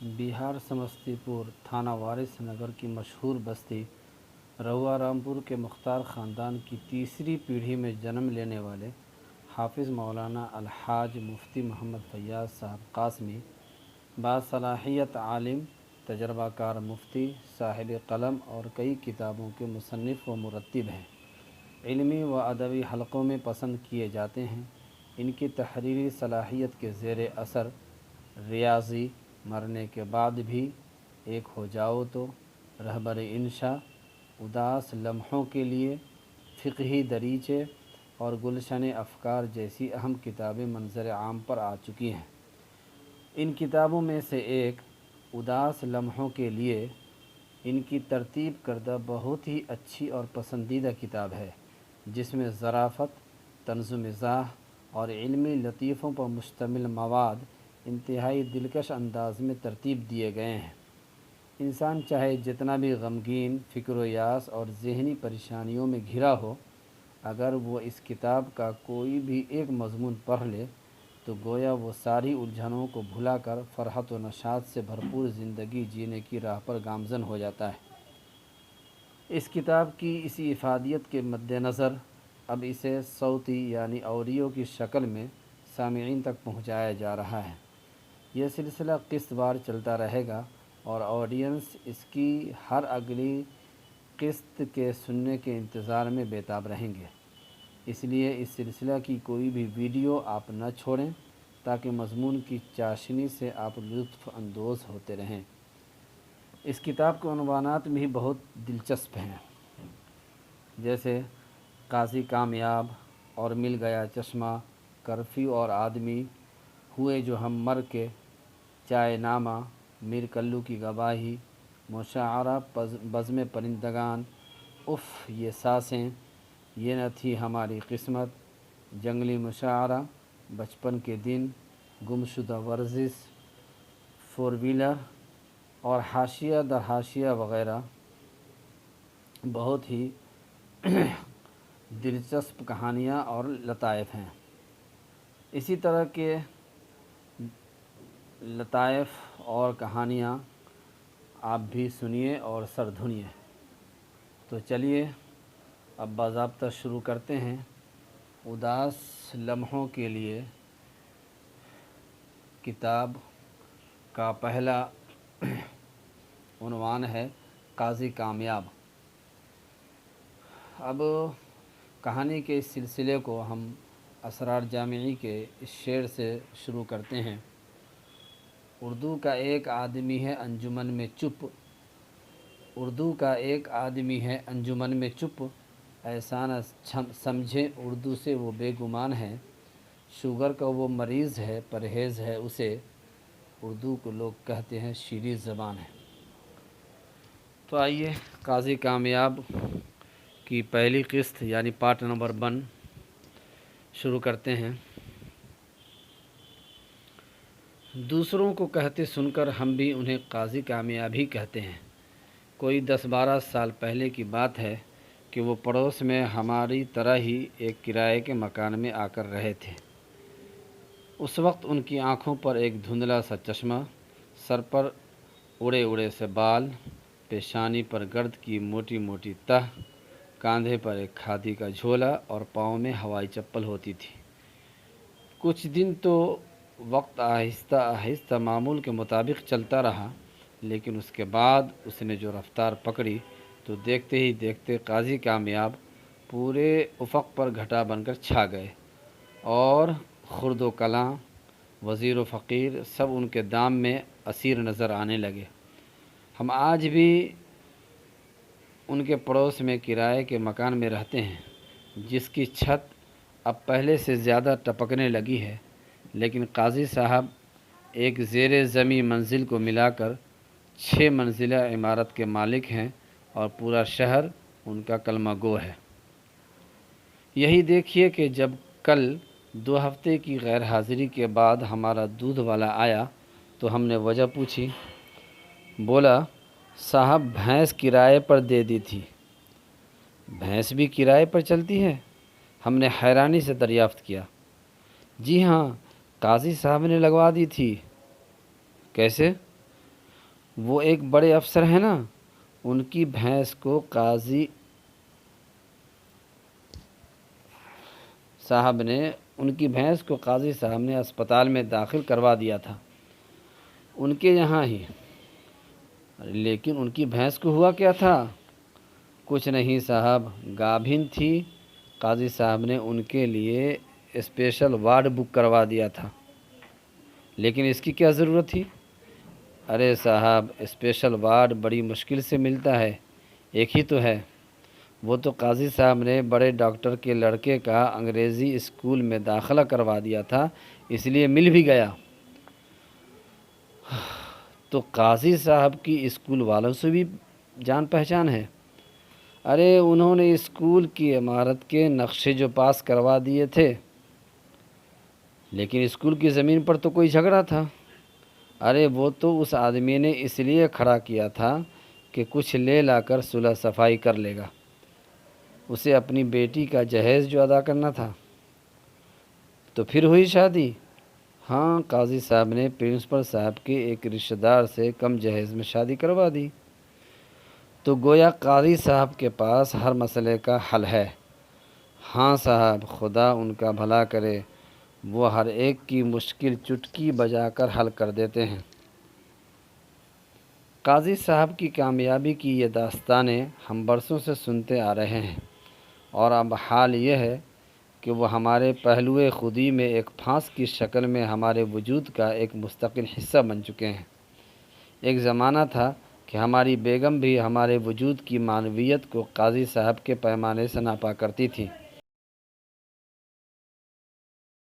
बिहार समस्तीपुर थाना वारिस नगर की मशहूर बस्ती रहुआ रामपुर के मुख्तार ख़ानदान की तीसरी पीढ़ी में जन्म लेने वाले हाफिज़ मौलाना अलहाज मुफ्ती मोहम्मद फैयाज़ साहब कासमी बासलाहियत आलिम, तजर्बाकार मुफ्ती, साहिब कलम और कई किताबों के मुसन्निफ़ व मुरत्तिब हैं। इल्मी व अदबी हलक़ों में पसंद किए जाते हैं। इनकी तहरीरी सलाहियत के ज़ेर असर रियाज़ी, मरने के बाद भी, एक हो जाओ तो, रहबर इंशा, उदास लम्हों के लिए, फ़िक़ही दरीचे और गुलशन अफ़कार जैसी अहम किताबें मंज़र आम पर आ चुकी हैं। इन किताबों में से एक उदास लम्हों के लिए इनकी तरतीब करदा बहुत ही अच्छी और पसंदीदा किताब है, जिसमें ज़राफ़त, तन्ज़-ओ-मिज़ाह और इल्मी लतीफ़ों पर मुश्तमिल मवाद इंतहाई दिलकश अंदाज में तरतीब दिए गए हैं। इंसान चाहे जितना भी गमगीन, फ़िक्र-ओ-यास और ज़हनी परेशानियों में घिरा हो, अगर वो इस किताब का कोई भी एक मज़मून पढ़ ले तो गोया वो सारी उलझनों को भुलाकर फ़रहत व नशात से भरपूर ज़िंदगी जीने की राह पर गामज़न हो जाता है। इस किताब की इसी इफ़ादियत के मद्देनज़र अब इसे सौती यानी ऑडियो की शक्ल में सामईन तक पहुँचाया जा रहा है। यह सिलसिला क़िस्तवार चलता रहेगा और ऑडियंस इसकी हर अगली क़िस्त के सुनने के इंतज़ार में बेताब रहेंगे। इसलिए इस सिलसिला की कोई भी वीडियो आप न छोड़ें, ताकि मज़मून की चाशनी से आप लुत्फ़ अंदोज़ होते रहें। इस किताब के उन्वानात भी बहुत दिलचस्प हैं, जैसे काज़ी कामयाब और मिल गया चश्मा, कर्फ़्यू और आदमी, हुए जो हम मर के, चाय नामा, मीर कल्लू की गवाही, मुशाअरा बज़्म परिंदगान, उफ़ ये सांसें, ये न थी हमारी किस्मत, जंगली मुशाअरा, बचपन के दिन, गुमशुदा वर्जिश, फोर व्हीलर और हाशिया दर हाशिया वग़ैरह बहुत ही दिलचस्प कहानियाँ और लताइफ़ हैं। इसी तरह के लताइफ़ और कहानियाँ आप भी सुनिए और सर धुनिए। तो चलिए अब बाज़ाब्ता शुरू करते हैं। उदास लम्हों के लिए किताब का पहला उन्वान है काज़ी कामयाब। अब कहानी के इस सिलसिले को हम असरार जामिई के इस शेर से शुरू करते हैं। उर्दू का एक आदमी है अंजुमन में चुप, उर्दू का एक आदमी है अंजुमन में चुप, ऐसा न समझे उर्दू से वो बेगुमान है, शुगर का वो मरीज़ है, परहेज़ है उसे, उर्दू को लोग कहते हैं शीरीं ज़बान है। तो आइए काज़ी कामयाब की पहली किस्त यानी पार्ट नंबर 1 शुरू करते हैं। दूसरों को कहते सुनकर हम भी उन्हें काज़ी कामयाब ही कहते हैं। कोई 10-12 साल पहले की बात है कि वो पड़ोस में हमारी तरह ही एक किराए के मकान में आकर रहे थे। उस वक्त उनकी आँखों पर एक धुंधला सा चश्मा, सर पर उड़े उड़े से बाल, पेशानी पर गर्द की मोटी मोटी तह, कांधे पर एक खादी का झोला और पाँव में हवाई चप्पल होती थी। कुछ दिन तो वक्त आहिस्ता आहिस्ता मामूल के मुताबिक चलता रहा, लेकिन उसके बाद उसने जो रफ्तार पकड़ी तो देखते ही देखते काज़ी कामयाब पूरे उफ़क़ पर घटा बनकर छा गए और खुर्द व कलां, वज़ीर व फ़कीर सब उनके दाम में असीर नज़र आने लगे। हम आज भी उनके पड़ोस में किराए के मकान में रहते हैं, जिसकी छत अब पहले से ज़्यादा टपकने लगी है, लेकिन काज़ी साहब एक ज़ेरे ज़मी मंजिल को मिलाकर 6 मंजिला इमारत के मालिक हैं और पूरा शहर उनका कलमा गो है। यही देखिए कि जब कल 2 हफ्ते की गैर हाज़िरी के बाद हमारा दूध वाला आया तो हमने वजह पूछी। बोला, साहब भैंस किराए पर दे दी थी। भैंस भी किराए पर चलती है? हमने हैरानी से दरियाफ़्त किया। जी हाँ, काज़ी साहब ने लगवा दी थी। कैसे? وہ ایک بڑے افسر ہیں نا، ان کی بھینس کو قاضی صاحب نے اسپتال میں داخل کروا دیا تھا، ان کے یہاں ہی۔ لیکن ان کی بھینس کو ہوا کیا تھا؟ کچھ نہیں صاحب، گابھن تھی۔ قاضی صاحب نے ان کے لیے اسپیشل وارڈ بک کروا دیا تھا۔ لیکن اس کی کیا ضرورت تھی؟ ارے صاحب، اسپیشل وارڈ بڑی مشکل سے ملتا ہے، ایک ہی تو ہے۔ وہ تو قاضی صاحب نے بڑے ڈاکٹر کے لڑکے کا انگریزی اسکول میں داخلہ کروا دیا تھا، اس لیے مل بھی گیا۔ تو قاضی صاحب کی اسکول والوں سے بھی جان پہچان ہے؟ ارے انہوں نے اسکول کی عمارت کے نقشے جو پاس کروا دیے تھے، لیکن اسکول کی زمین پر تو کوئی جھگڑا تھا۔ ارے وہ تو اس آدمی نے اس لیے کھڑا کیا تھا کہ کچھ لے لا کر صلح صفائی کر لے گا، اسے اپنی بیٹی کا جہیز جو ادا کرنا تھا۔ تو پھر ہوئی شادی؟ ہاں، قاضی صاحب نے پرنسپل صاحب کے ایک رشتہ دار سے کم جہیز میں شادی کروا دی۔ تو گویا قاضی صاحب کے پاس ہر مسئلے کا حل ہے۔ ہاں صاحب، خدا ان کا بھلا کرے، وہ ہر ایک کی مشکل چٹکی بجا کر حل کر دیتے ہیں۔ قاضی صاحب کی کامیابی کی یہ داستانیں ہم برسوں سے سنتے آ رہے ہیں، اور اب حال یہ ہے کہ وہ ہمارے پہلو خودی میں ایک پھانس کی شکل میں ہمارے وجود کا ایک مستقل حصہ بن چکے ہیں۔ ایک زمانہ تھا کہ ہماری بیگم بھی ہمارے وجود کی معنویت کو قاضی صاحب کے پیمانے سے ناپا کرتی تھی۔